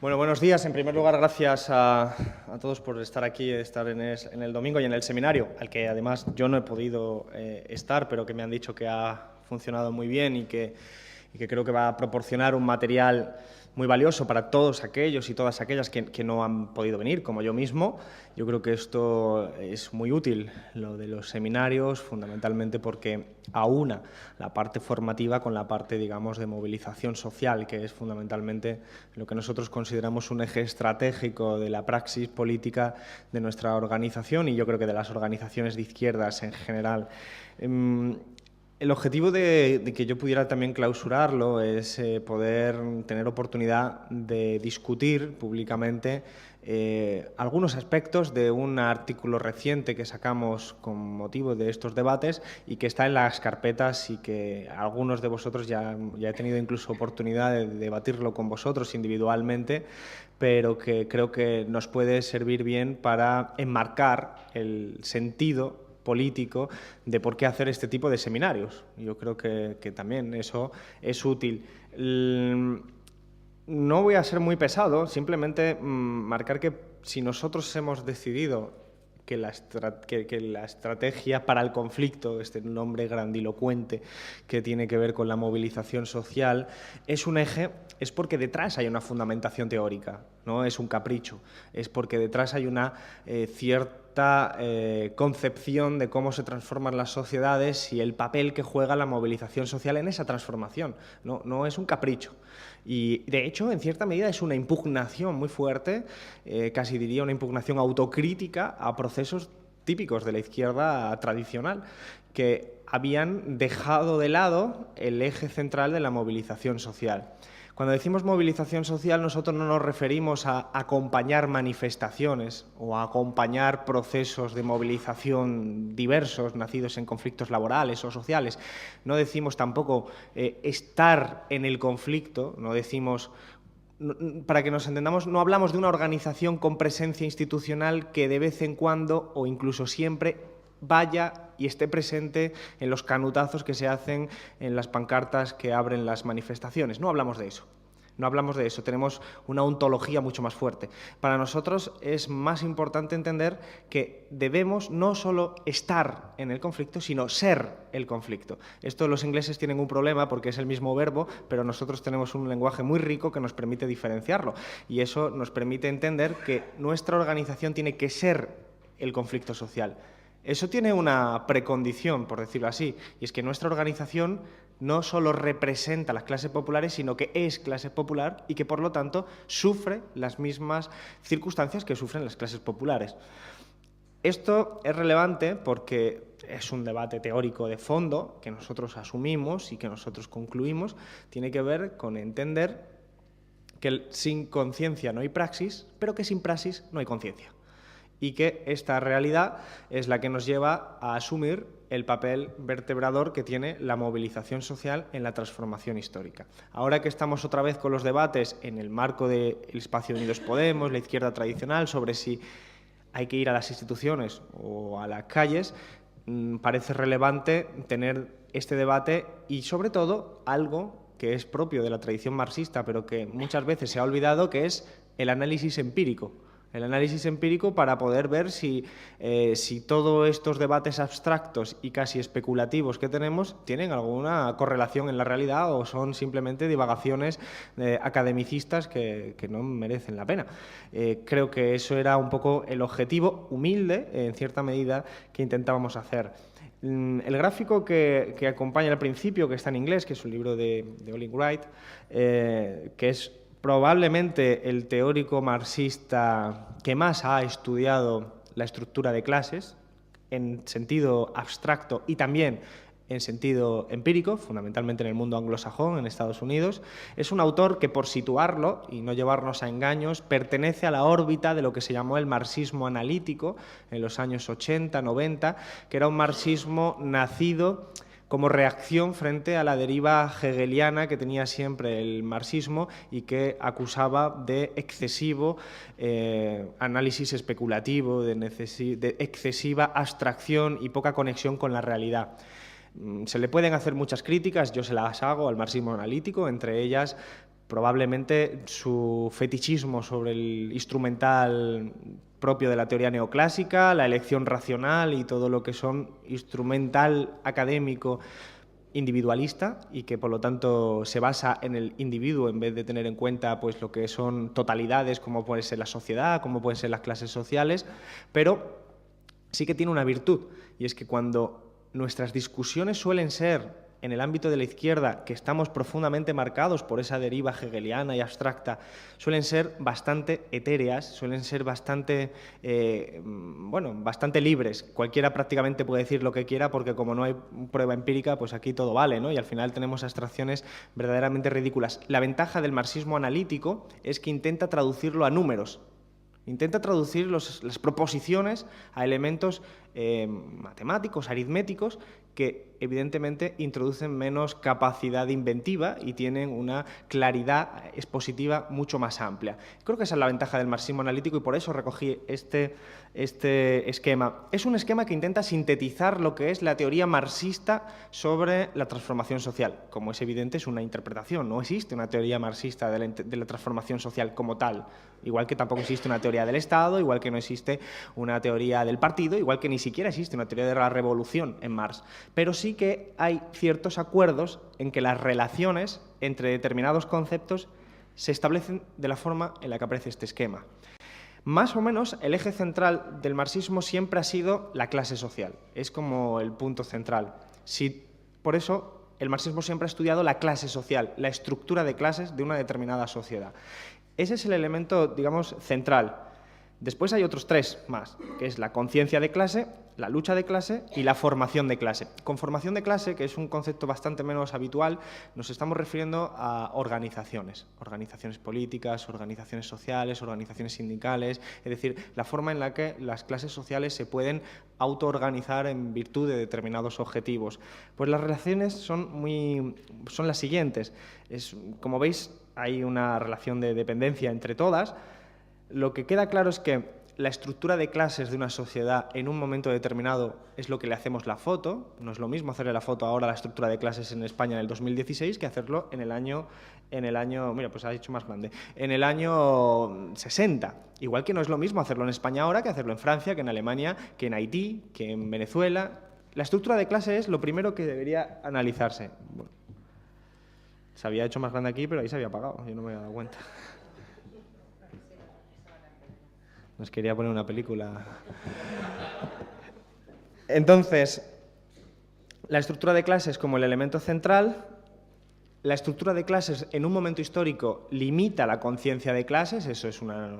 Bueno, buenos días. En primer lugar, gracias a todos por estar aquí, estar en el domingo y en el seminario, al que además yo no he podido estar, pero que me han dicho que ha funcionado muy bien y que creo que va a proporcionar un material muy valioso para todos aquellos y todas aquellas que no han podido venir, como yo mismo. Yo creo que esto es muy útil, lo de los seminarios, fundamentalmente porque aúna la parte formativa con la parte, digamos, de movilización social, que es fundamentalmente lo que nosotros consideramos un eje estratégico de la praxis política de nuestra organización y yo creo que de las organizaciones de izquierdas en general. El objetivo de que yo pudiera también clausurarlo es poder tener oportunidad de discutir públicamente algunos aspectos de un artículo reciente que sacamos con motivo de estos debates y que está en las carpetas y que algunos de vosotros ya he tenido incluso oportunidad de debatirlo con vosotros individualmente, pero que creo que nos puede servir bien para enmarcar el sentido político de por qué hacer este tipo de seminarios. Yo creo que también eso es útil. No voy a ser muy pesado, simplemente marcar que si nosotros hemos decidido que la estrategia para el conflicto, este nombre grandilocuente que tiene que ver con la movilización social, es un eje, es porque detrás hay una fundamentación teórica, no es un capricho, es porque detrás hay una cierta concepción de cómo se transforman las sociedades y el papel que juega la movilización social en esa transformación. No es un capricho. Y, de hecho, en cierta medida es una impugnación muy fuerte, casi diría una impugnación autocrítica a procesos típicos de la izquierda tradicional, que habían dejado de lado el eje central de la movilización social. Cuando decimos movilización social, nosotros no nos referimos a acompañar manifestaciones o a acompañar procesos de movilización diversos, nacidos en conflictos laborales o sociales. No decimos tampoco estar en el conflicto, no decimos... Para que nos entendamos, no hablamos de una organización con presencia institucional que de vez en cuando o incluso siempre vaya y esté presente en los canutazos que se hacen en las pancartas que abren las manifestaciones. No hablamos de eso. No hablamos de eso, tenemos una ontología mucho más fuerte. Para nosotros es más importante entender que debemos no solo estar en el conflicto, sino ser el conflicto. Esto los ingleses tienen un problema porque es el mismo verbo, pero nosotros tenemos un lenguaje muy rico que nos permite diferenciarlo. Y eso nos permite entender que nuestra organización tiene que ser el conflicto social. Eso tiene una precondición, por decirlo así, y es que nuestra organización no solo representa a las clases populares, sino que es clase popular y que, por lo tanto, sufre las mismas circunstancias que sufren las clases populares. Esto es relevante porque es un debate teórico de fondo que nosotros asumimos y que nosotros concluimos, tiene que ver con entender que sin conciencia no hay praxis, pero que sin praxis no hay conciencia. Y que esta realidad es la que nos lleva a asumir el papel vertebrador que tiene la movilización social en la transformación histórica. Ahora que estamos otra vez con los debates en el marco del espacio de Unidos Podemos, la izquierda tradicional, sobre si hay que ir a las instituciones o a las calles, parece relevante tener este debate y, sobre todo, algo que es propio de la tradición marxista, pero que muchas veces se ha olvidado, que es el análisis empírico. El análisis empírico para poder ver si todos estos debates abstractos y casi especulativos que tenemos tienen alguna correlación en la realidad o son simplemente divagaciones academicistas que no merecen la pena. Creo que eso era un poco el objetivo humilde, en cierta medida, que intentábamos hacer. El gráfico que acompaña al principio, que está en inglés, que es un libro de Olin Wright, que es probablemente el teórico marxista que más ha estudiado la estructura de clases en sentido abstracto y también en sentido empírico, fundamentalmente en el mundo anglosajón, en Estados Unidos. Es un autor que, por situarlo y no llevarnos a engaños, pertenece a la órbita de lo que se llamó el marxismo analítico en los años 80, 90, que era un marxismo nacido como reacción frente a la deriva hegeliana que tenía siempre el marxismo y que acusaba de excesivo análisis especulativo, de excesiva abstracción y poca conexión con la realidad. Se le pueden hacer muchas críticas, yo se las hago al marxismo analítico, entre ellas Probablemente su fetichismo sobre el instrumental propio de la teoría neoclásica, la elección racional y todo lo que son instrumental académico individualista y que por lo tanto se basa en el individuo en vez de tener en cuenta pues lo que son totalidades como puede ser la sociedad, como pueden ser las clases sociales, pero sí que tiene una virtud y es que cuando nuestras discusiones suelen ser en el ámbito de la izquierda, que estamos profundamente marcados por esa deriva hegeliana y abstracta, suelen ser bastante etéreas, suelen ser bastante, bastante libres. Cualquiera prácticamente puede decir lo que quiera porque como no hay prueba empírica, pues aquí todo vale, ¿no? Y al final tenemos abstracciones verdaderamente ridículas. La ventaja del marxismo analítico es que intenta traducirlo a números. Intenta traducir las proposiciones a elementos matemáticos, aritméticos, que evidentemente introducen menos capacidad inventiva y tienen una claridad expositiva mucho más amplia. Creo que esa es la ventaja del marxismo analítico y por eso recogí este esquema. Es un esquema que intenta sintetizar lo que es la teoría marxista sobre la transformación social. Como es evidente, es una interpretación, no existe una teoría marxista de la transformación social como tal. Igual que tampoco existe una teoría del Estado, igual que no existe una teoría del partido, igual que ni siquiera existe una teoría de la revolución en Marx. Pero sí que hay ciertos acuerdos en que las relaciones entre determinados conceptos se establecen de la forma en la que aparece este esquema. Más o menos el eje central del marxismo siempre ha sido la clase social, es como el punto central. Por eso el marxismo siempre ha estudiado la clase social, la estructura de clases de una determinada sociedad. Ese es el elemento, digamos, central. Después hay otros tres más, que es la conciencia de clase, la lucha de clase y la formación de clase. Con formación de clase, que es un concepto bastante menos habitual, nos estamos refiriendo a organizaciones políticas, organizaciones sociales, organizaciones sindicales, es decir, la forma en la que las clases sociales se pueden autoorganizar en virtud de determinados objetivos. Pues las relaciones son las siguientes. Como veis, hay una relación de dependencia entre todas. Lo que queda claro es que la estructura de clases de una sociedad en un momento determinado es lo que le hacemos la foto. No es lo mismo hacerle la foto ahora a la estructura de clases en España en el 2016 que hacerlo en el año, mira, pues ha dicho más grande, en el año 60. Igual que no es lo mismo hacerlo en España ahora que hacerlo en Francia, que en Alemania, que en Haití, que en Venezuela. La estructura de clase es lo primero que debería analizarse. Bueno, se había hecho más grande aquí, pero ahí se había apagado, yo no me había dado cuenta. Nos quería poner una película. Entonces, la estructura de clases como el elemento central. La estructura de clases en un momento histórico limita la conciencia de clases, eso es una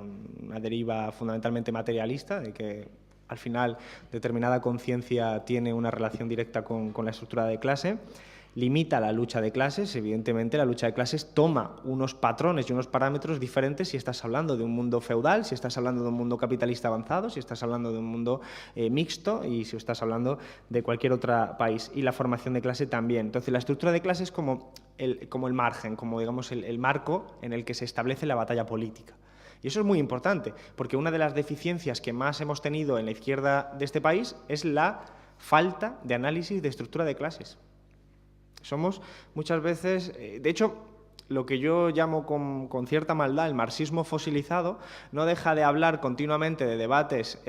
deriva fundamentalmente materialista, de que al final determinada conciencia tiene una relación directa con la estructura de clase. Limita la lucha de clases, evidentemente la lucha de clases toma unos patrones y unos parámetros diferentes si estás hablando de un mundo feudal, si estás hablando de un mundo capitalista avanzado, si estás hablando de un mundo mixto y si estás hablando de cualquier otro país. Y la formación de clase también. Entonces la estructura de clase es como el margen, como digamos el marco en el que se establece la batalla política. Y eso es muy importante, porque una de las deficiencias que más hemos tenido en la izquierda de este país es la falta de análisis de estructura de clases. Somos muchas veces, de hecho, lo que yo llamo con cierta maldad el marxismo fosilizado, no deja de hablar continuamente de debates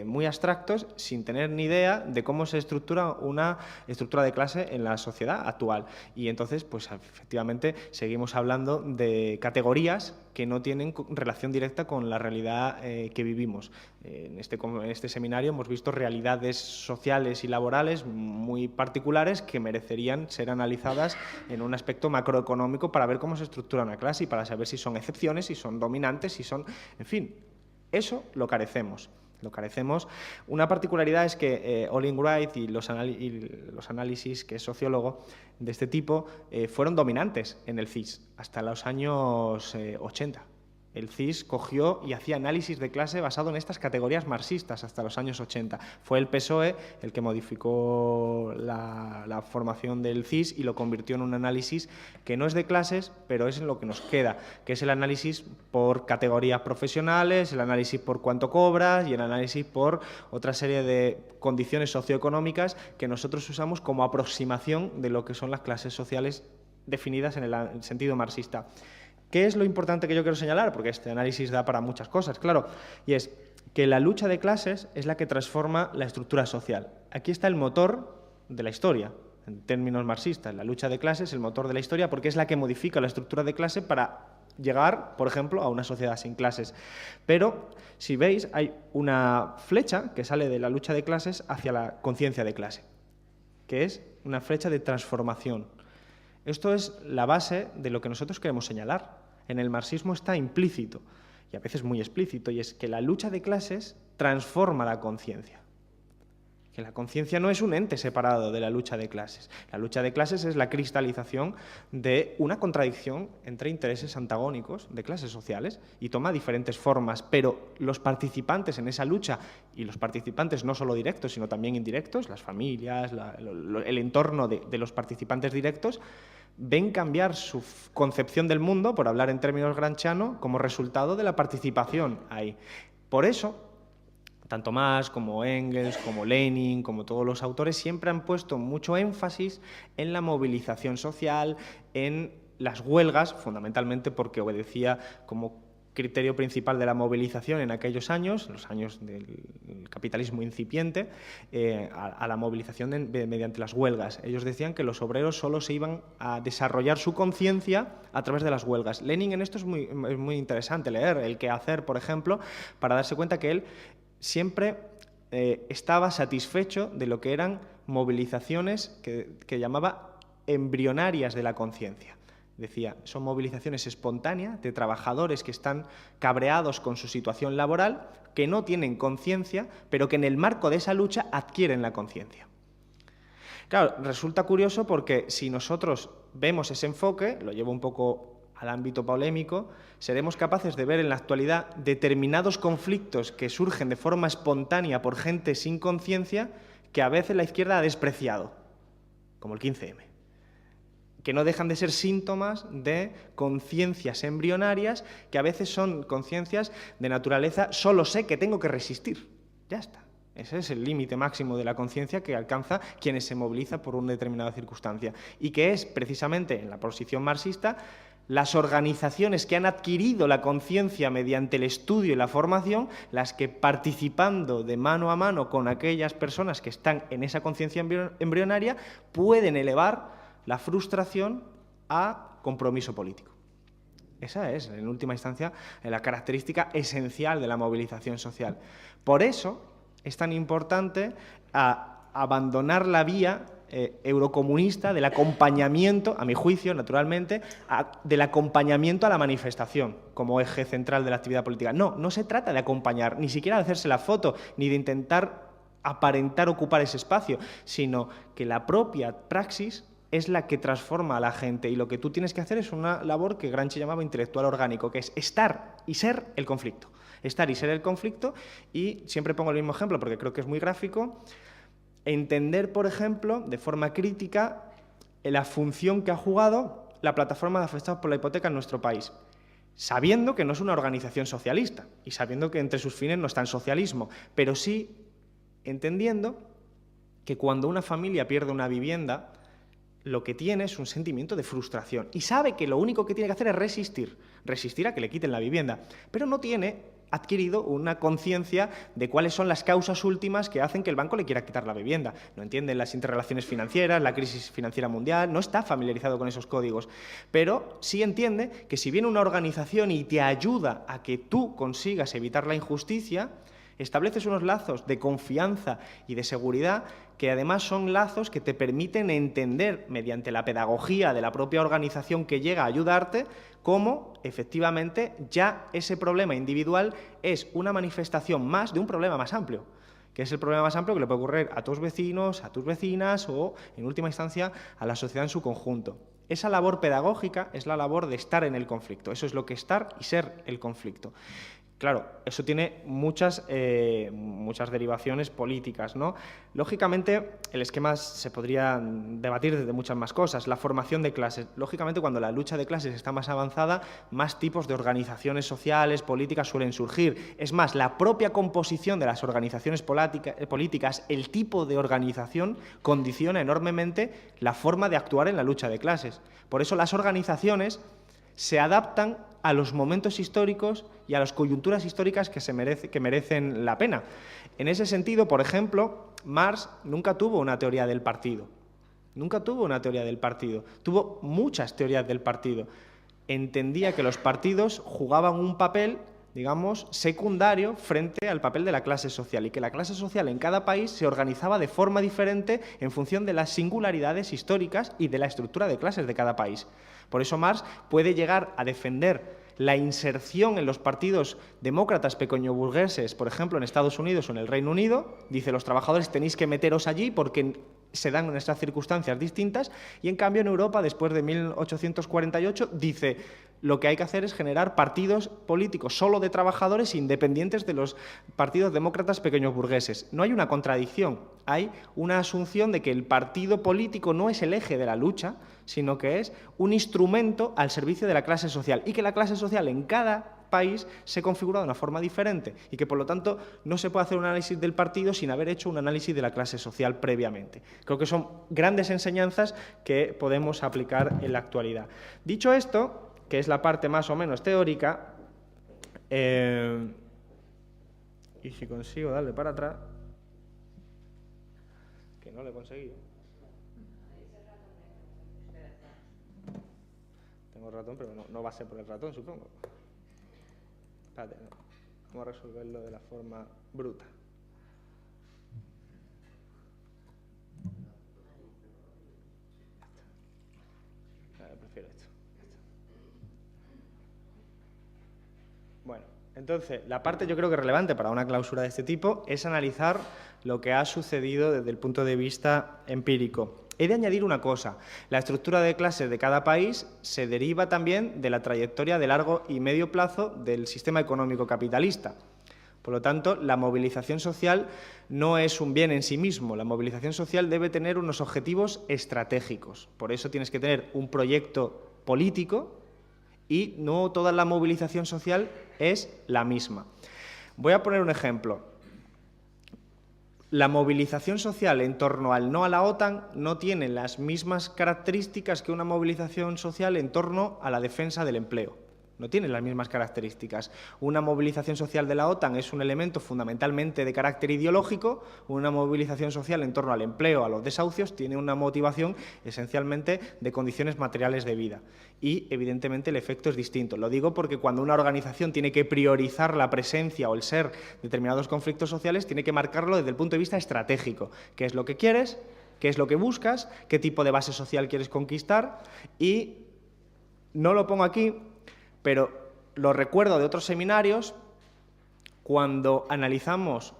muy abstractos sin tener ni idea de cómo se estructura una estructura de clase en la sociedad actual. Y entonces, pues efectivamente, seguimos hablando de categorías que no tienen relación directa con la realidad que vivimos. En este seminario hemos visto realidades sociales y laborales muy particulares que merecerían ser analizadas en un aspecto macroeconómico para ver cómo se estructura una clase y para saber si son excepciones, si son dominantes, si son... En fin, eso lo carecemos. Una particularidad es que Olin Wright y los análisis, que es sociólogo de este tipo, fueron dominantes en el CIS hasta los años 80. El CIS cogió y hacía análisis de clase basado en estas categorías marxistas hasta los años 80. Fue el PSOE el que modificó la formación del CIS y lo convirtió en un análisis que no es de clases, pero es en lo que nos queda, que es el análisis por categorías profesionales, el análisis por cuánto cobras y el análisis por otra serie de condiciones socioeconómicas que nosotros usamos como aproximación de lo que son las clases sociales definidas en el sentido marxista. ¿Qué es lo importante que yo quiero señalar? Porque este análisis da para muchas cosas, claro, y es que la lucha de clases es la que transforma la estructura social. Aquí está el motor de la historia, en términos marxistas. La lucha de clases es el motor de la historia porque es la que modifica la estructura de clase para llegar, por ejemplo, a una sociedad sin clases. Pero, si veis, hay una flecha que sale de la lucha de clases hacia la conciencia de clase, que es una flecha de transformación. Esto es la base de lo que nosotros queremos señalar. En el marxismo está implícito, y a veces muy explícito, y es que la lucha de clases transforma la conciencia. Que la conciencia no es un ente separado de la lucha de clases. La lucha de clases es la cristalización de una contradicción entre intereses antagónicos de clases sociales y toma diferentes formas, pero los participantes en esa lucha, y los participantes no solo directos, sino también indirectos, las familias, el entorno de los participantes directos, ven cambiar su concepción del mundo, por hablar en términos gramscianos, como resultado de la participación ahí. Por eso, tanto Marx como Engels, como Lenin, como todos los autores, siempre han puesto mucho énfasis en la movilización social, en las huelgas, fundamentalmente porque obedecía como criterio principal de la movilización en aquellos años, los años del capitalismo incipiente, a la movilización mediante las huelgas. Ellos decían que los obreros solo se iban a desarrollar su conciencia a través de las huelgas. Lenin en esto es muy interesante leer el quehacer, por ejemplo, para darse cuenta que él siempre estaba satisfecho de lo que eran movilizaciones que llamaba embrionarias de la conciencia. Decía, son movilizaciones espontáneas de trabajadores que están cabreados con su situación laboral, que no tienen conciencia, pero que en el marco de esa lucha adquieren la conciencia. Claro, resulta curioso porque si nosotros vemos ese enfoque, lo llevo un poco al ámbito polémico, seremos capaces de ver en la actualidad determinados conflictos que surgen de forma espontánea por gente sin conciencia que a veces la izquierda ha despreciado, como el 15M. Que no dejan de ser síntomas de conciencias embrionarias, que a veces son conciencias de naturaleza, solo sé que tengo que resistir. Ya está. Ese es el límite máximo de la conciencia que alcanza quienes se movilizan por una determinada circunstancia. Y que es, precisamente, en la posición marxista, las organizaciones que han adquirido la conciencia mediante el estudio y la formación, las que participando de mano a mano con aquellas personas que están en esa conciencia embrionaria, pueden elevar la frustración a compromiso político. Esa es, en última instancia, la característica esencial de la movilización social. Por eso es tan importante abandonar la vía eurocomunista del acompañamiento, a mi juicio, naturalmente, del acompañamiento a la manifestación como eje central de la actividad política. No, no se trata de acompañar, ni siquiera de hacerse la foto, ni de intentar aparentar ocupar ese espacio, sino que la propia praxis es la que transforma a la gente, y lo que tú tienes que hacer es una labor que Gramsci llamaba intelectual orgánico, que es estar y ser el conflicto. Estar y ser el conflicto, y siempre pongo el mismo ejemplo porque creo que es muy gráfico, entender, por ejemplo, de forma crítica, la función que ha jugado la plataforma de afectados por la hipoteca en nuestro país, sabiendo que no es una organización socialista y sabiendo que entre sus fines no está el socialismo, pero sí entendiendo que cuando una familia pierde una vivienda, lo que tiene es un sentimiento de frustración y sabe que lo único que tiene que hacer es resistir a que le quiten la vivienda, pero no tiene adquirido una conciencia de cuáles son las causas últimas que hacen que el banco le quiera quitar la vivienda. No entiende las interrelaciones financieras, la crisis financiera mundial, no está familiarizado con esos códigos, pero sí entiende que si viene una organización y te ayuda a que tú consigas evitar la injusticia, estableces unos lazos de confianza y de seguridad que además son lazos que te permiten entender, mediante la pedagogía de la propia organización que llega a ayudarte, cómo efectivamente ya ese problema individual es una manifestación más de un problema más amplio, que es el problema más amplio que le puede ocurrir a tus vecinos, a tus vecinas o, en última instancia, a la sociedad en su conjunto. Esa labor pedagógica es la labor de estar en el conflicto. Eso es lo que estar y ser el conflicto. Claro, eso tiene muchas derivaciones políticas, ¿no? Lógicamente, el esquema se podría debatir desde muchas más cosas. La formación de clases. Lógicamente, cuando la lucha de clases está más avanzada, más tipos de organizaciones sociales, políticas suelen surgir. Es más, la propia composición de las organizaciones políticas, el tipo de organización, condiciona enormemente la forma de actuar en la lucha de clases. Por eso las organizaciones se adaptan a los momentos históricos y a las coyunturas históricas que merecen la pena. En ese sentido, por ejemplo, Marx nunca tuvo una teoría del partido. Nunca tuvo una teoría del partido. Tuvo muchas teorías del partido. Entendía que los partidos jugaban un papel, digamos, secundario frente al papel de la clase social y que la clase social en cada país se organizaba de forma diferente en función de las singularidades históricas y de la estructura de clases de cada país. Por eso Marx puede llegar a defender la inserción en los partidos demócratas pequeñoburgueses, por ejemplo, en Estados Unidos o en el Reino Unido. Dice, los trabajadores tenéis que meteros allí porque se dan en estas circunstancias distintas, y en cambio en Europa, después de 1848, dice, lo que hay que hacer es generar partidos políticos solo de trabajadores independientes de los partidos demócratas pequeñoburgueses. No hay una contradicción, hay una asunción de que el partido político no es el eje de la lucha, sino que es un instrumento al servicio de la clase social, y que la clase social en cada país se configura de una forma diferente y que, por lo tanto, no se puede hacer un análisis del partido sin haber hecho un análisis de la clase social previamente. Creo que son grandes enseñanzas que podemos aplicar en la actualidad. Dicho esto, que es la parte más o menos teórica, y si consigo darle para atrás, que no lo he conseguido. Tengo ratón, pero no va a ser por el ratón, supongo. Espérate, no. Vamos a resolverlo de la forma bruta. Prefiero esto. Bueno, entonces, la parte yo creo que relevante para una clausura de este tipo es analizar lo que ha sucedido desde el punto de vista empírico. He de añadir una cosa, la estructura de clases de cada país se deriva también de la trayectoria de largo y medio plazo del sistema económico capitalista. Por lo tanto, la movilización social no es un bien en sí mismo, la movilización social debe tener unos objetivos estratégicos. Por eso tienes que tener un proyecto político y no toda la movilización social es la misma. Voy a poner un ejemplo. La movilización social en torno al no a la OTAN no tiene las mismas características que una movilización social en torno a la defensa del empleo. No tiene las mismas características. Una movilización social de la OTAN es un elemento fundamentalmente de carácter ideológico, una movilización social en torno al empleo, a los desahucios, tiene una motivación esencialmente de condiciones materiales de vida. Y, evidentemente, el efecto es distinto. Lo digo porque cuando una organización tiene que priorizar la presencia o el ser de determinados conflictos sociales, tiene que marcarlo desde el punto de vista estratégico. ¿Qué es lo que quieres? ¿Qué es lo que buscas? ¿Qué tipo de base social quieres conquistar? Y no lo pongo aquí, pero lo recuerdo de otros seminarios cuando analizamos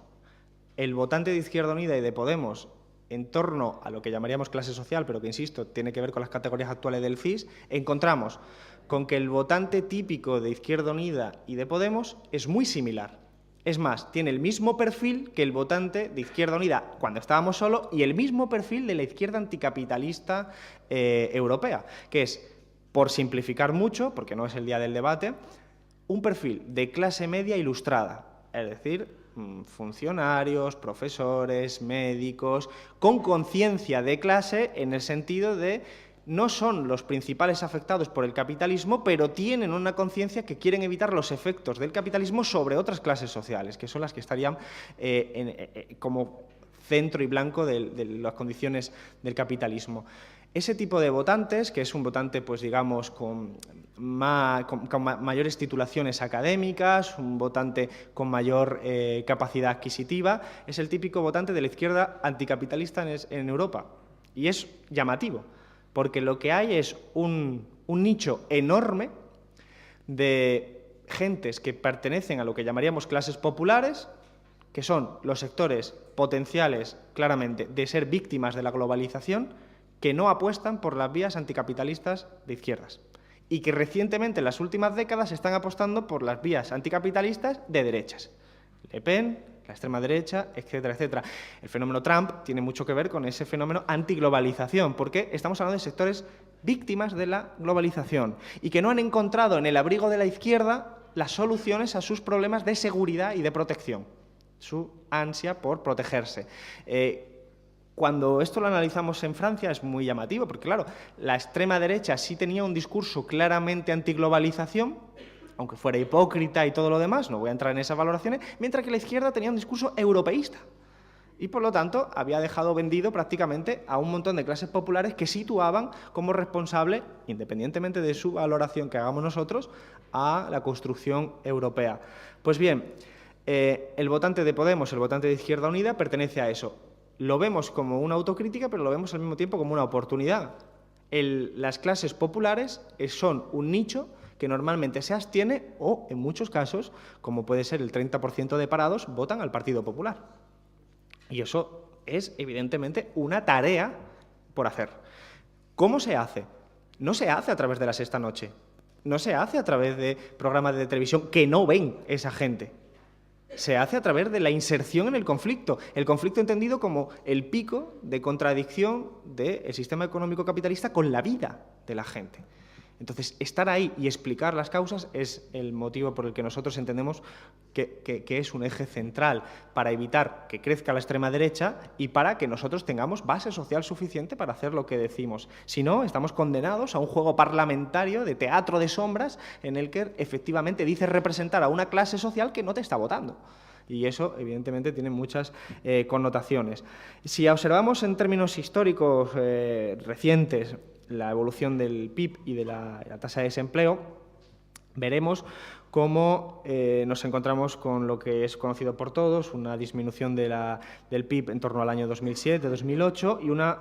el votante de Izquierda Unida y de Podemos en torno a lo que llamaríamos clase social, pero que, insisto, tiene que ver con las categorías actuales del CIS, encontramos con que el votante típico de Izquierda Unida y de Podemos es muy similar. Es más, tiene el mismo perfil que el votante de Izquierda Unida cuando estábamos solos y el mismo perfil de la izquierda anticapitalista europea, que es, por simplificar mucho, porque no es el día del debate, un perfil de clase media ilustrada, es decir, funcionarios, profesores, médicos, con conciencia de clase en el sentido de no son los principales afectados por el capitalismo, pero tienen una conciencia que quieren evitar los efectos del capitalismo sobre otras clases sociales, que son las que estarían como centro y blanco de las condiciones del capitalismo. Ese tipo de votantes, que es un votante, pues digamos, con mayores titulaciones académicas, un votante con mayor capacidad adquisitiva, es el típico votante de la izquierda anticapitalista en Europa. Y es llamativo, porque lo que hay es un nicho enorme de gentes que pertenecen a lo que llamaríamos clases populares, que son los sectores potenciales, claramente, de ser víctimas de la globalización, que no apuestan por las vías anticapitalistas de izquierdas y que recientemente, en las últimas décadas, están apostando por las vías anticapitalistas de derechas. Le Pen, la extrema derecha, etcétera, etcétera. El fenómeno Trump tiene mucho que ver con ese fenómeno antiglobalización, porque estamos hablando de sectores víctimas de la globalización y que no han encontrado en el abrigo de la izquierda las soluciones a sus problemas de seguridad y de protección, su ansia por protegerse. Cuando esto lo analizamos en Francia es muy llamativo, porque claro, la extrema derecha sí tenía un discurso claramente antiglobalización, aunque fuera hipócrita y todo lo demás, no voy a entrar en esas valoraciones, mientras que la izquierda tenía un discurso europeísta. Y, por lo tanto, había dejado vendido prácticamente a un montón de clases populares que situaban como responsable, independientemente de su valoración que hagamos nosotros, a la construcción europea. Pues bien, el votante de Podemos, el votante de Izquierda Unida, pertenece a eso. Lo vemos como una autocrítica, pero lo vemos al mismo tiempo como una oportunidad. Las clases populares son un nicho que normalmente se abstiene o, en muchos casos, como puede ser el 30% de parados, votan al Partido Popular. Y eso es, evidentemente, una tarea por hacer. ¿Cómo se hace? No se hace a través de la Sexta Noche, no se hace a través de programas de televisión que no ven esa gente. Se hace a través de la inserción en el conflicto entendido como el pico de contradicción del sistema económico capitalista con la vida de la gente. Entonces, estar ahí y explicar las causas es el motivo por el que nosotros entendemos que es un eje central para evitar que crezca la extrema derecha y para que nosotros tengamos base social suficiente para hacer lo que decimos. Si no, estamos condenados a un juego parlamentario de teatro de sombras en el que efectivamente dices representar a una clase social que no te está votando. Y eso, evidentemente, tiene muchas connotaciones. Si observamos en términos históricos recientes la evolución del PIB y de la tasa de desempleo, veremos cómo nos encontramos con lo que es conocido por todos, una disminución del PIB en torno al año 2007-2008 y una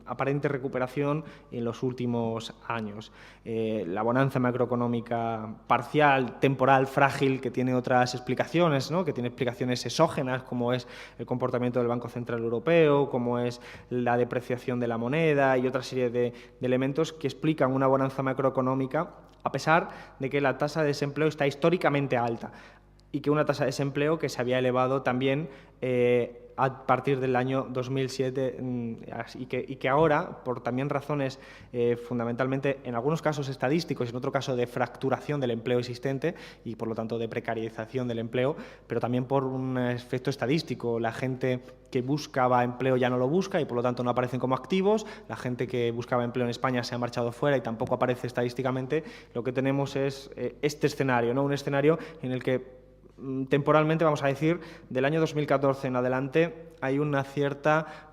aparente recuperación en los últimos años. La bonanza macroeconómica parcial, temporal, frágil, que tiene otras explicaciones, ¿no? Que tiene explicaciones exógenas, como es el comportamiento del Banco Central Europeo, como es la depreciación de la moneda y otra serie de elementos que explican una bonanza macroeconómica, a pesar de que la tasa de desempleo está históricamente alta y que una tasa de desempleo que se había elevado también a partir del año 2007 y que ahora, por también razones fundamentalmente, en algunos casos estadísticos y en otro caso de fracturación del empleo existente y por lo tanto de precarización del empleo, pero también por un efecto estadístico. La gente que buscaba empleo ya no lo busca y por lo tanto no aparecen como activos, la gente que buscaba empleo en España se ha marchado fuera y tampoco aparece estadísticamente. Lo que tenemos es este escenario, ¿no? Un escenario en el que temporalmente, vamos a decir, del año 2014 en adelante hay una cierta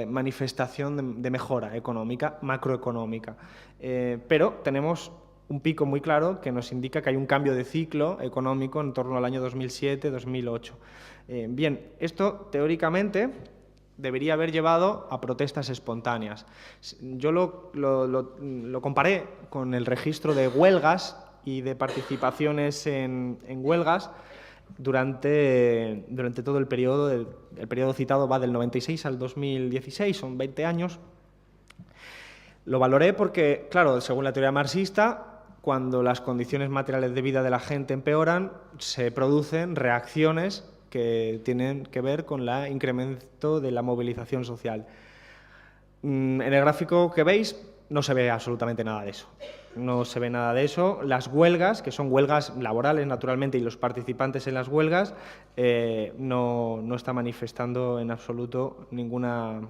manifestación de mejora económica, macroeconómica. Pero tenemos un pico muy claro que nos indica que hay un cambio de ciclo económico en torno al año 2007-2008. Bien, esto teóricamente debería haber llevado a protestas espontáneas. Yo lo comparé con el registro de huelgas y de participaciones en huelgas durante todo el periodo. El periodo citado va del 96 al 2016, son 20 años. Lo valoré porque, claro, según la teoría marxista, cuando las condiciones materiales de vida de la gente empeoran, se producen reacciones que tienen que ver con el incremento de la movilización social. En el gráfico que veis no se ve absolutamente nada de eso. No se ve nada de eso. Las huelgas, que son huelgas laborales naturalmente, y los participantes en las huelgas, no está manifestando en absoluto ninguna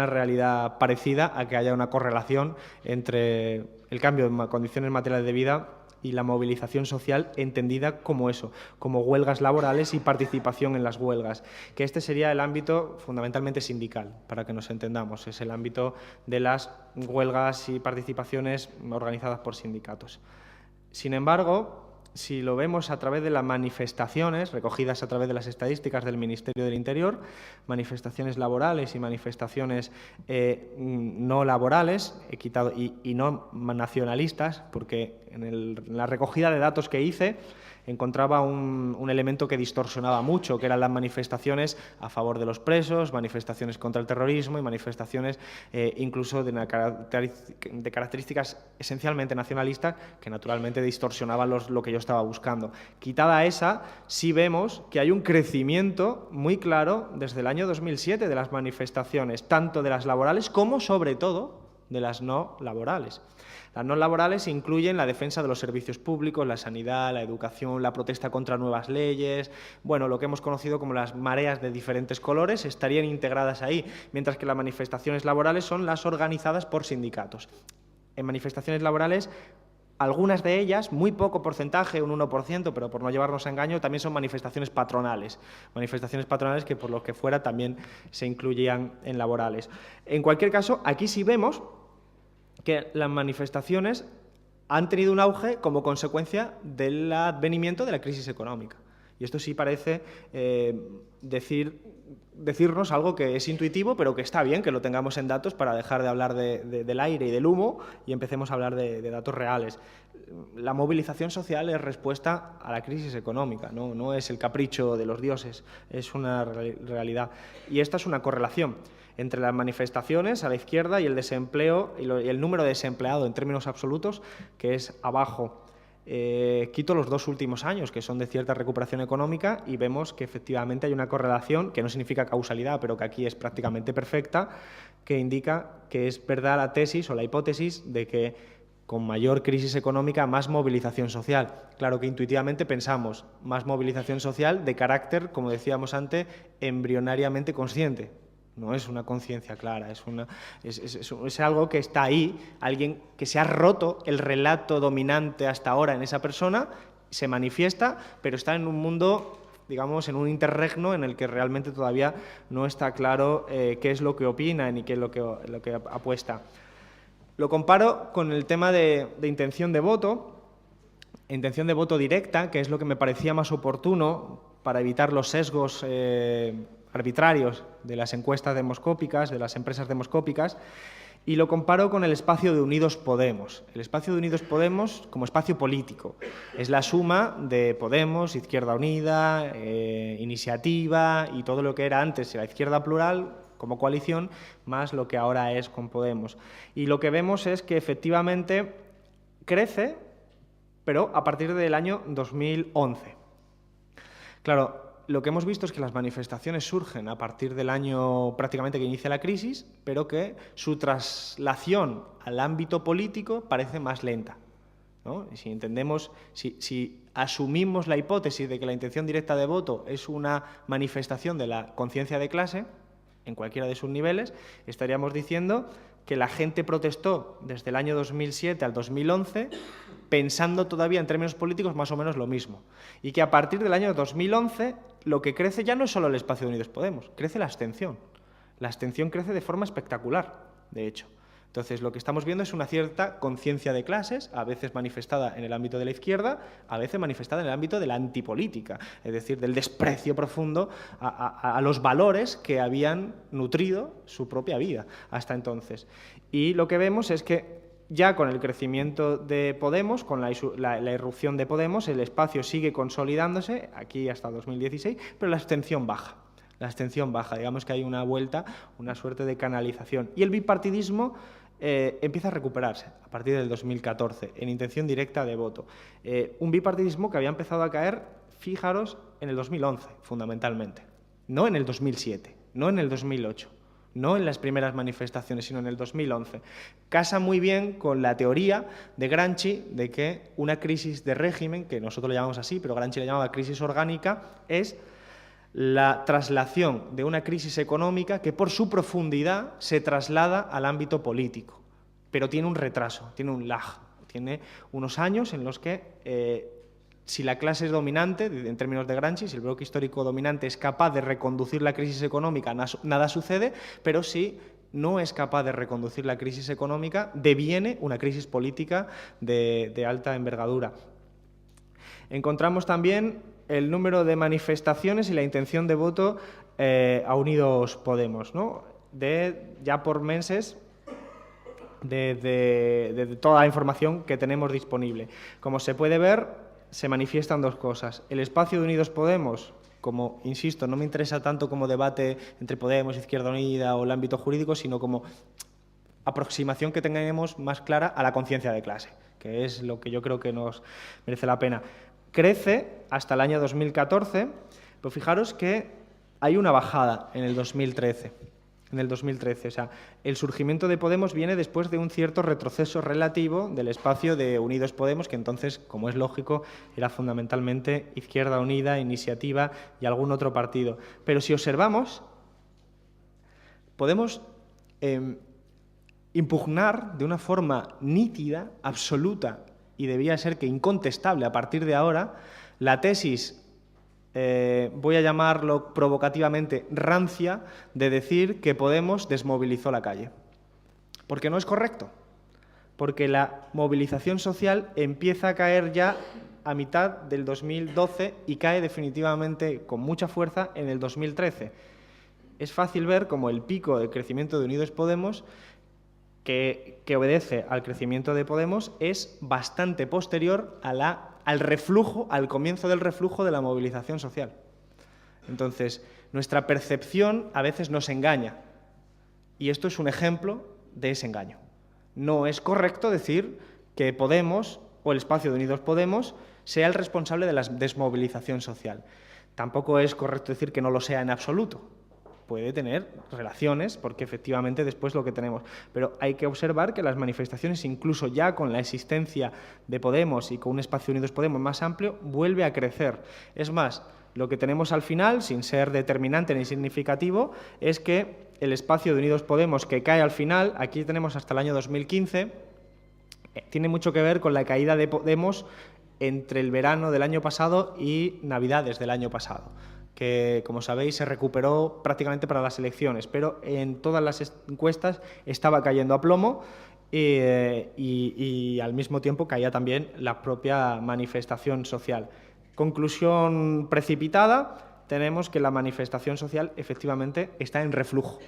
realidad parecida a que haya una correlación entre el cambio de condiciones materiales de vida y la movilización social entendida como eso, como huelgas laborales y participación en las huelgas, que este sería el ámbito fundamentalmente sindical, para que nos entendamos, es el ámbito de las huelgas y participaciones organizadas por sindicatos. Sin embargo, si lo vemos a través de las manifestaciones recogidas a través de las estadísticas del Ministerio del Interior, manifestaciones laborales y manifestaciones no laborales y no nacionalistas, porque en la recogida de datos que hice encontraba un elemento que distorsionaba mucho, que eran las manifestaciones a favor de los presos, manifestaciones contra el terrorismo y manifestaciones incluso de características esencialmente nacionalistas que naturalmente distorsionaban lo que yo estaba buscando. Quitada esa, sí vemos que hay un crecimiento muy claro desde el año 2007 de las manifestaciones, tanto de las laborales como, sobre todo, de las no laborales. Las no laborales incluyen la defensa de los servicios públicos, la sanidad, la educación, la protesta contra nuevas leyes, bueno, lo que hemos conocido como las mareas de diferentes colores estarían integradas ahí, mientras que las manifestaciones laborales son las organizadas por sindicatos. En manifestaciones laborales, algunas de ellas, muy poco porcentaje, un 1%, pero por no llevarnos a engaño, también son manifestaciones patronales que por lo que fuera también se incluían en laborales. En cualquier caso, aquí sí vemos que las manifestaciones han tenido un auge como consecuencia del advenimiento de la crisis económica. Y esto sí parece decirnos algo que es intuitivo, pero que está bien que lo tengamos en datos para dejar de hablar del aire y del humo y empecemos a hablar de datos reales. La movilización social es respuesta a la crisis económica, no es el capricho de los dioses, es una realidad. Y esta es una correlación entre las manifestaciones a la izquierda y el desempleo y el número de desempleados en términos absolutos, que es abajo. Quito los 2 últimos años, que son de cierta recuperación económica, y vemos que efectivamente hay una correlación, que no significa causalidad, pero que aquí es prácticamente perfecta, que indica que es verdad la tesis o la hipótesis de que con mayor crisis económica, más movilización social. Claro que intuitivamente pensamos más movilización social de carácter, como decíamos antes, embrionariamente consciente. No es una conciencia clara, es algo que está ahí, alguien que se ha roto el relato dominante hasta ahora en esa persona, se manifiesta, pero está en un mundo, digamos, en un interregno en el que realmente todavía no está claro qué es lo que opina ni qué es lo que apuesta. Lo comparo con el tema de intención de voto directa, que es lo que me parecía más oportuno para evitar los sesgos arbitrarios de las encuestas demoscópicas, de las empresas demoscópicas, y lo comparo con el espacio de Unidos Podemos. El espacio de Unidos Podemos como espacio político es la suma de Podemos, Izquierda Unida, Iniciativa y todo lo que era antes la izquierda plural como coalición, más lo que ahora es con Podemos. Y lo que vemos es que efectivamente crece, pero a partir del año 2011. Claro, lo que hemos visto es que las manifestaciones surgen a partir del año prácticamente que inicia la crisis, pero que su traslación al ámbito político parece más lenta, ¿no? Y si asumimos la hipótesis de que la intención directa de voto es una manifestación de la conciencia de clase, en cualquiera de sus niveles, estaríamos diciendo que la gente protestó desde el año 2007 al 2011 pensando todavía en términos políticos más o menos lo mismo. Y que a partir del año 2011 lo que crece ya no es solo el espacio de Unidos Podemos, crece la abstención. La abstención crece de forma espectacular, de hecho. Entonces, lo que estamos viendo es una cierta conciencia de clases, a veces manifestada en el ámbito de la izquierda, a veces manifestada en el ámbito de la antipolítica, es decir, del desprecio profundo a los valores que habían nutrido su propia vida hasta entonces. Y lo que vemos es que ya con el crecimiento de Podemos, con la irrupción de Podemos, el espacio sigue consolidándose, aquí hasta 2016, pero la abstención baja. Digamos que hay una vuelta, una suerte de canalización. Y el bipartidismo empieza a recuperarse a partir del 2014, en intención directa de voto. Un bipartidismo que había empezado a caer, fijaros, en el 2011, fundamentalmente. No en el 2007, no en el 2008, no en las primeras manifestaciones, sino en el 2011. Casa muy bien con la teoría de Gramsci de que una crisis de régimen, que nosotros lo llamamos así, pero Gramsci la llamaba crisis orgánica, es la traslación de una crisis económica que por su profundidad se traslada al ámbito político, pero tiene un retraso, tiene un lag, tiene unos años en los que si la clase es dominante, en términos de Gramsci, si el bloque histórico dominante es capaz de reconducir la crisis económica, nada sucede, pero si no es capaz de reconducir la crisis económica, deviene una crisis política de alta envergadura. Encontramos también el número de manifestaciones y la intención de voto a Unidos Podemos, ¿no? Ya por meses de toda la información que tenemos disponible. Como se puede ver, se manifiestan dos cosas. El espacio de Unidos Podemos, como, insisto, no me interesa tanto como debate entre Podemos, Izquierda Unida o el ámbito jurídico, sino como aproximación que tengamos más clara a la conciencia de clase, que es lo que yo creo que nos merece la pena. Crece hasta el año 2014, pero fijaros que hay una bajada en el 2013. en el 2013. O sea, el surgimiento de Podemos viene después de un cierto retroceso relativo del espacio de Unidos Podemos, que entonces, como es lógico, era fundamentalmente Izquierda Unida, Iniciativa y algún otro partido. Pero si observamos, podemos impugnar de una forma nítida, absoluta y debía ser que incontestable a partir de ahora, la tesis, voy a llamarlo provocativamente, rancia, de decir que Podemos desmovilizó la calle. Porque no es correcto. Porque la movilización social empieza a caer ya a mitad del 2012 y cae definitivamente con mucha fuerza en el 2013. Es fácil ver cómo el pico de crecimiento de Unidos Podemos, que obedece al crecimiento de Podemos, es bastante posterior al reflujo, al comienzo del reflujo de la movilización social. Entonces, nuestra percepción a veces nos engaña, y esto es un ejemplo de ese engaño. No es correcto decir que Podemos, o el espacio de Unidos Podemos, sea el responsable de la desmovilización social. Tampoco es correcto decir que no lo sea en absoluto. Puede tener relaciones, porque efectivamente después lo que tenemos. Pero hay que observar que las manifestaciones, incluso ya con la existencia de Podemos y con un espacio Unidos Podemos más amplio, vuelve a crecer. Es más, lo que tenemos al final, sin ser determinante ni significativo, es que el espacio de Unidos Podemos que cae al final, aquí tenemos hasta el año 2015, tiene mucho que ver con la caída de Podemos entre el verano del año pasado y Navidades del año pasado, que, como sabéis, se recuperó prácticamente para las elecciones, pero en todas las encuestas estaba cayendo a plomo y al mismo tiempo caía también la propia manifestación social. Conclusión precipitada, tenemos que la manifestación social efectivamente está en reflujo.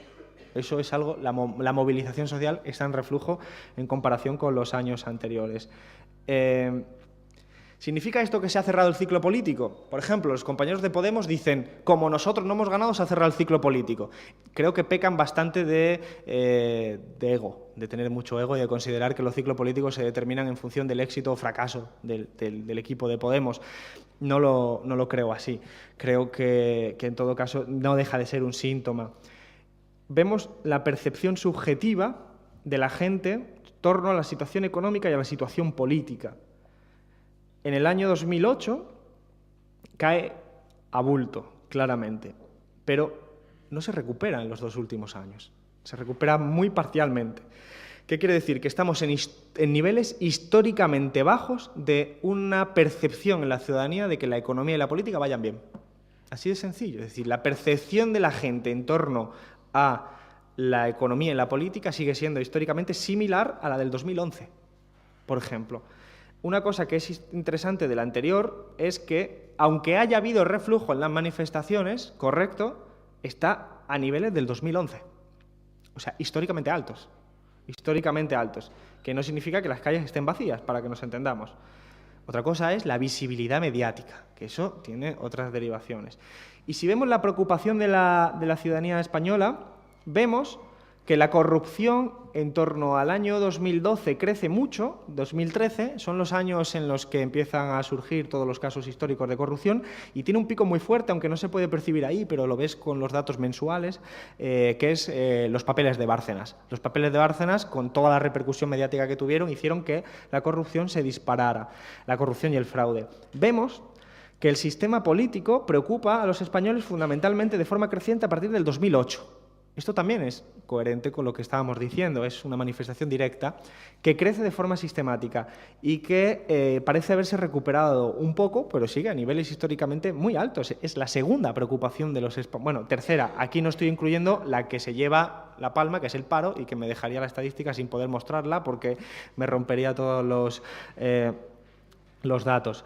Eso es algo, la movilización social está en reflujo en comparación con los años anteriores. ¿Significa esto que se ha cerrado el ciclo político? Por ejemplo, los compañeros de Podemos dicen, como nosotros no hemos ganado, se ha cerrado el ciclo político. Creo que pecan bastante de ego, de tener mucho ego y de considerar que los ciclos políticos se determinan en función del éxito o fracaso del equipo de Podemos. No lo creo así. Creo que en todo caso no deja de ser un síntoma. Vemos la percepción subjetiva de la gente en torno a la situación económica y a la situación política. En el año 2008 cae a bulto, claramente, pero no se recupera en los 2 últimos años. Se recupera muy parcialmente. ¿Qué quiere decir? Que estamos en niveles históricamente bajos de una percepción en la ciudadanía de que la economía y la política vayan bien. Así de sencillo. Es decir, la percepción de la gente en torno a la economía y la política sigue siendo históricamente similar a la del 2011, por ejemplo. Una cosa que es interesante de la anterior es que, aunque haya habido reflujo en las manifestaciones, correcto, está a niveles del 2011. O sea, históricamente altos, que no significa que las calles estén vacías, para que nos entendamos. Otra cosa es la visibilidad mediática, que eso tiene otras derivaciones. Y si vemos la preocupación de la ciudadanía española, vemos que la corrupción en torno al año 2012 crece mucho, 2013 son los años en los que empiezan a surgir todos los casos históricos de corrupción y tiene un pico muy fuerte, aunque no se puede percibir ahí, pero lo ves con los datos mensuales, que es los papeles de Bárcenas. Los papeles de Bárcenas, con toda la repercusión mediática que tuvieron, hicieron que la corrupción se disparara, la corrupción y el fraude. Vemos que el sistema político preocupa a los españoles fundamentalmente de forma creciente a partir del 2008. Esto también es coherente con lo que estábamos diciendo, es una manifestación directa que crece de forma sistemática y que parece haberse recuperado un poco, pero sigue a niveles históricamente muy altos. Es la segunda preocupación de los españoles. Bueno, tercera, aquí no estoy incluyendo la que se lleva la palma, que es el paro, y que me dejaría la estadística sin poder mostrarla porque me rompería todos los datos.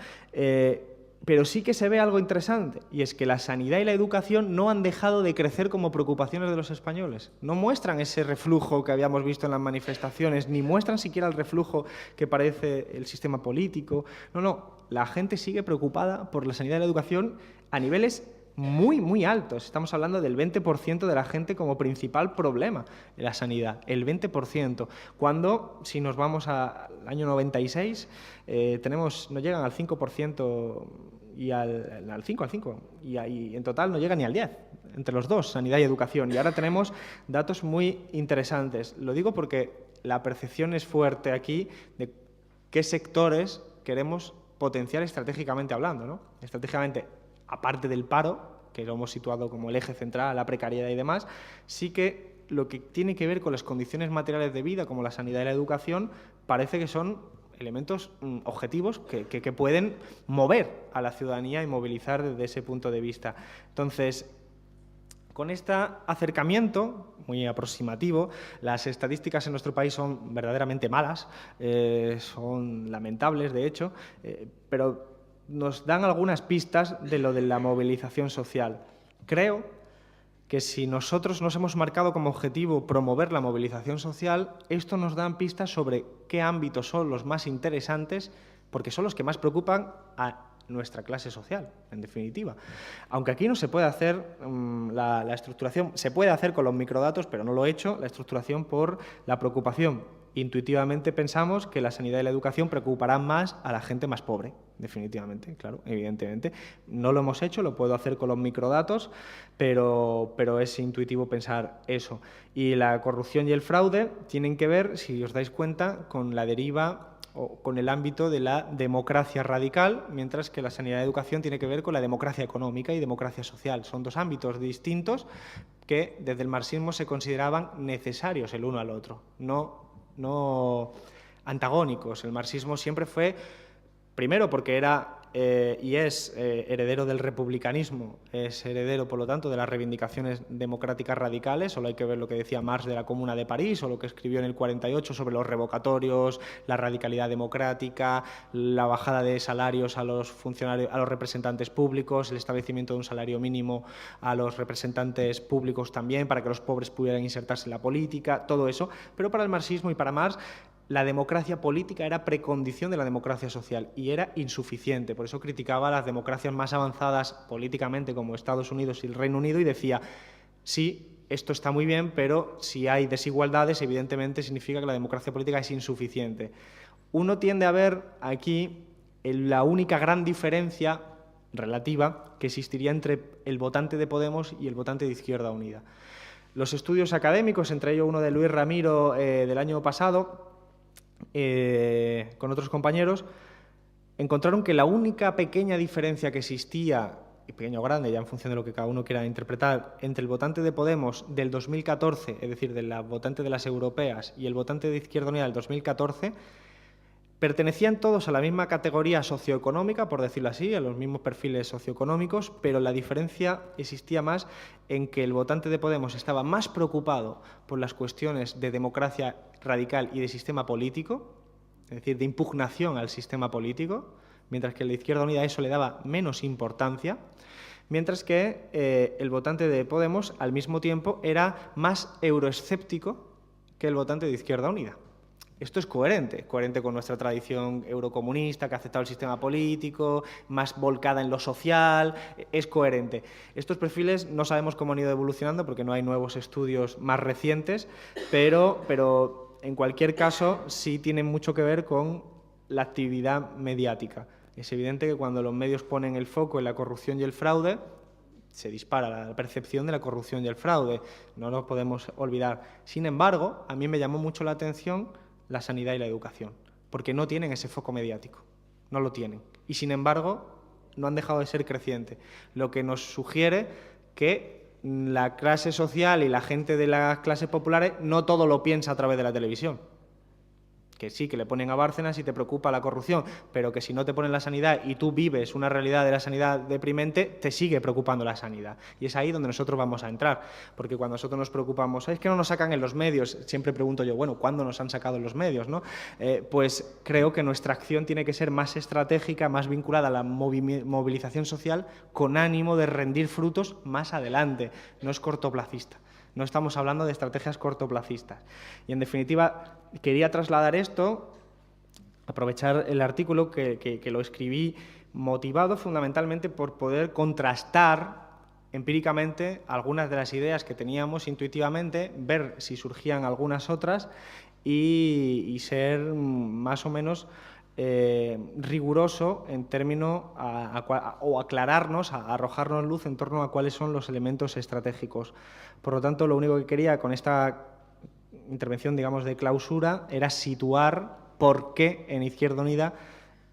Pero sí que se ve algo interesante, y es que la sanidad y la educación no han dejado de crecer como preocupaciones de los españoles. No muestran ese reflujo que habíamos visto en las manifestaciones, ni muestran siquiera el reflujo que parece el sistema político. No, la gente sigue preocupada por la sanidad y la educación a niveles muy, muy altos. Estamos hablando del 20% de la gente como principal problema de la sanidad, el 20%. Cuando, si nos vamos al año 96, no llegan al 5% y al 5, y en total no llega ni al 10. entre los dos, sanidad y educación. Y ahora tenemos datos muy interesantes. Lo digo porque la percepción es fuerte aquí de qué sectores queremos potenciar estratégicamente hablando, ¿no? Estratégicamente, aparte del paro, que lo hemos situado como el eje central, la precariedad y demás, sí que lo que tiene que ver con las condiciones materiales de vida, como la sanidad y la educación, parece que son elementos objetivos que pueden mover a la ciudadanía y movilizar desde ese punto de vista. Entonces, con este acercamiento muy aproximativo, las estadísticas en nuestro país son verdaderamente malas, son lamentables, de hecho, pero nos dan algunas pistas de lo de la movilización social. Creo que si nosotros nos hemos marcado como objetivo promover la movilización social, esto nos da pistas sobre qué ámbitos son los más interesantes, porque son los que más preocupan a nuestra clase social, en definitiva. Aunque aquí no se puede hacer la estructuración, se puede hacer con los microdatos, pero no lo he hecho, la estructuración por la preocupación. Intuitivamente pensamos que la sanidad y la educación preocuparán más a la gente más pobre, definitivamente, claro, evidentemente. No lo hemos hecho, lo puedo hacer con los microdatos, pero es intuitivo pensar eso. Y la corrupción y el fraude tienen que ver, si os dais cuenta, con la deriva o con el ámbito de la democracia radical, mientras que la sanidad y la educación tiene que ver con la democracia económica y democracia social. Son dos ámbitos distintos que desde el marxismo se consideraban necesarios el uno al otro, no antagónicos. El marxismo siempre fue, primero porque era y es heredero del republicanismo, es heredero, por lo tanto, de las reivindicaciones democráticas radicales. Solo hay que ver lo que decía Marx de la Comuna de París o lo que escribió en el 48 sobre los revocatorios, la radicalidad democrática, la bajada de salarios a los funcionarios, a los representantes públicos, el establecimiento de un salario mínimo a los representantes públicos también, para que los pobres pudieran insertarse en la política, todo eso. Pero para el marxismo y para Marx, la democracia política era precondición de la democracia social y era insuficiente. Por eso criticaba a las democracias más avanzadas políticamente, como Estados Unidos y el Reino Unido, y decía, sí, esto está muy bien, pero si hay desigualdades, evidentemente significa que la democracia política es insuficiente. Uno tiende a ver aquí la única gran diferencia relativa que existiría entre el votante de Podemos y el votante de Izquierda Unida. Los estudios académicos, entre ellos uno de Luis Ramiro del año pasado, con otros compañeros, encontraron que la única pequeña diferencia que existía, y pequeño o grande, ya en función de lo que cada uno quiera interpretar, entre el votante de Podemos del 2014, es decir, del votante de las europeas, y el votante de Izquierda Unida del 2014, pertenecían todos a la misma categoría socioeconómica, por decirlo así, a los mismos perfiles socioeconómicos, pero la diferencia existía más en que el votante de Podemos estaba más preocupado por las cuestiones de democracia radical y de sistema político, es decir, de impugnación al sistema político, mientras que la Izquierda Unida a eso le daba menos importancia, mientras que el votante de Podemos, al mismo tiempo, era más euroescéptico que el votante de Izquierda Unida. Esto es coherente con nuestra tradición eurocomunista, que ha aceptado el sistema político, más volcada en lo social, es coherente. Estos perfiles no sabemos cómo han ido evolucionando porque no hay nuevos estudios más recientes, pero en cualquier caso sí tienen mucho que ver con la actividad mediática. Es evidente que cuando los medios ponen el foco en la corrupción y el fraude, se dispara la percepción de la corrupción y el fraude, no lo podemos olvidar. Sin embargo, a mí me llamó mucho la atención la sanidad y la educación, porque no tienen ese foco mediático, no lo tienen. Y sin embargo, no han dejado de ser crecientes, lo que nos sugiere que la clase social y la gente de las clases populares no todo lo piensa a través de la televisión. Que sí, que le ponen a Bárcenas y te preocupa la corrupción, pero que si no te ponen la sanidad y tú vives una realidad de la sanidad deprimente, te sigue preocupando la sanidad. Y es ahí donde nosotros vamos a entrar, porque cuando nosotros nos preocupamos, es que no nos sacan en los medios, siempre pregunto yo, bueno, ¿cuándo nos han sacado en los medios, no? Pues creo que nuestra acción tiene que ser más estratégica, más vinculada a la movilización social, con ánimo de rendir frutos más adelante, no es cortoplacista. No estamos hablando de estrategias cortoplacistas. Y, en definitiva, quería trasladar esto, aprovechar el artículo que lo escribí motivado fundamentalmente por poder contrastar empíricamente algunas de las ideas que teníamos intuitivamente, ver si surgían algunas otras y ser más o menos riguroso en términos o aclararnos, a arrojarnos luz en torno a cuáles son los elementos estratégicos. Por lo tanto, lo único que quería con esta intervención, digamos, de clausura era situar por qué en Izquierda Unida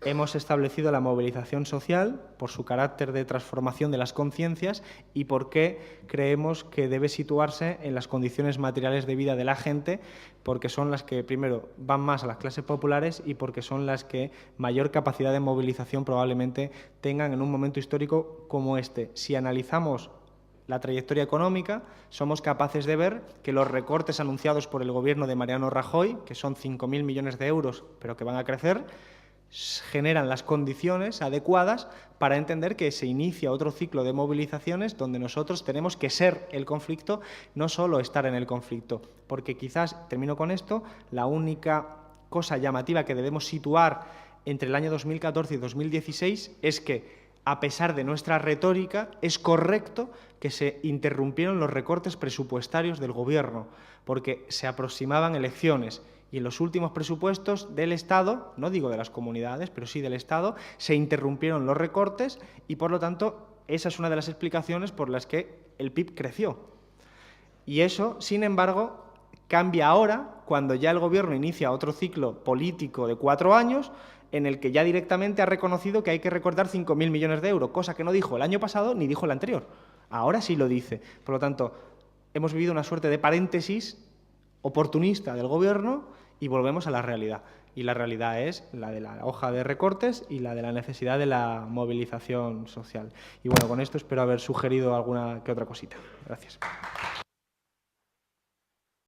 hemos establecido la movilización social por su carácter de transformación de las conciencias y por qué creemos que debe situarse en las condiciones materiales de vida de la gente, porque son las que, primero, van más a las clases populares y porque son las que mayor capacidad de movilización probablemente tengan en un momento histórico como este. Si analizamos la trayectoria económica, somos capaces de ver que los recortes anunciados por el Gobierno de Mariano Rajoy, que son 5.000 millones de euros, pero que van a crecer, generan las condiciones adecuadas para entender que se inicia otro ciclo de movilizaciones donde nosotros tenemos que ser el conflicto, no solo estar en el conflicto. Porque quizás, termino con esto, la única cosa llamativa que debemos situar entre el año 2014 y 2016 es que, a pesar de nuestra retórica, es correcto que se interrumpieron los recortes presupuestarios del Gobierno, porque se aproximaban elecciones. Y en los últimos presupuestos del Estado, no digo de las comunidades, pero sí del Estado, se interrumpieron los recortes y, por lo tanto, esa es una de las explicaciones por las que el PIB creció. Y eso, sin embargo, cambia ahora, cuando ya el Gobierno inicia otro ciclo político de 4 años, en el que ya directamente ha reconocido que hay que recortar 5.000 millones de euros, cosa que no dijo el año pasado ni dijo el anterior. Ahora sí lo dice. Por lo tanto, hemos vivido una suerte de paréntesis oportunista del Gobierno y volvemos a la realidad. Y la realidad es la de la hoja de recortes y la de la necesidad de la movilización social. Y bueno, con esto espero haber sugerido alguna que otra cosita. Gracias.